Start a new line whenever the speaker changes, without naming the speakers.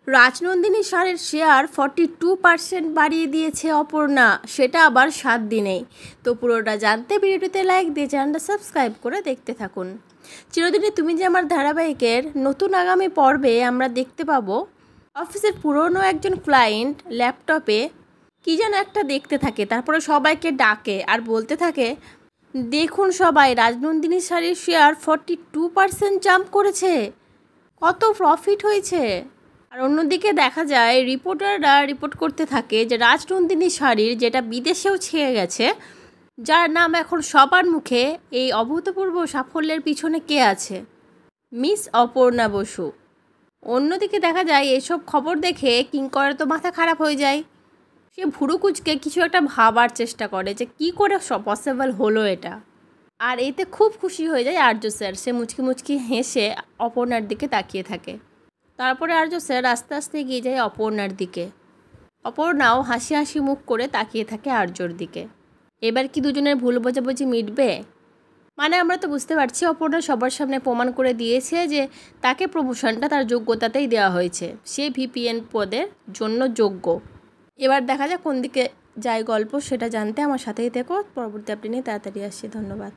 রাজনন্দিনী সারের শেয়ার 42% বাড়িয়ে দিয়েছে অপর্ণা, সেটা আবার 7 দিনেই। তো পুরোটা জানতে ভিডিওটিতে লাইক দিয়ে চ্যানেলটা সাবস্ক্রাইব করে দেখতে থাকুন। চিরদিনই তুমি যে আমার ধারাবাহিকের নতুন আগামী পর্বে আমরা দেখতে পাবো অফিসের পুরনো একজন ক্লায়েন্ট ল্যাপটপে কী যেন একটা দেখতে থাকে, তারপরে সবাইকে ডাকে আর বলতে থাকে, দেখুন সবাই, রাজনন্দিনী শাড়ির শেয়ার 42% জাম্প করেছে, কত প্রফিট হয়েছে। আর অন্যদিকে দেখা যায় রিপোর্টাররা রিপোর্ট করতে থাকে যে রাজনন্দিনী শাড়ির, যেটা বিদেশেও ছেয়ে গেছে, যার নাম এখন সবার মুখে, এই অভূতপূর্ব সাফল্যের পিছনে কে আছে? মিস অপর্ণা বসু। অন্যদিকে দেখা যায় এসব খবর দেখে কিঙ্করের তো মাথা খারাপ হয়ে যায়। সে ভুরু কুচকে কিছু একটা ভাবার চেষ্টা করে যে কি করে পসিবল হলো এটা। আর এতে খুব খুশি হয়ে যায় আর্য স্যার। সে মুচকি মুচকি হেসে অপর্ণার দিকে তাকিয়ে থাকে। তারপরে আর্য স্যার আস্তে আস্তে এগিয়ে যায় অপর্ণার দিকে। অপর্ণাও হাসি হাসি মুখ করে তাকিয়ে থাকে আর্যর দিকে। এবার কি দুজনের ভুল বোঝাবুঝি মিটবে? মানে আমরা তো বুঝতে পারছি অপর্ণা সবার সামনে প্রমাণ করে দিয়েছে যে তাকে প্রমোশনটা তার যোগ্যতাতেই দেওয়া হয়েছে, সে ভিপিএন পদের জন্য যোগ্য। এবার দেখা যাক কোন দিকে যায় গল্প, সেটা জানতে আমার সাথেই থেকো। পরবর্তী আপডেট নিয়ে তাড়াতাড়ি আসছি। ধন্যবাদ।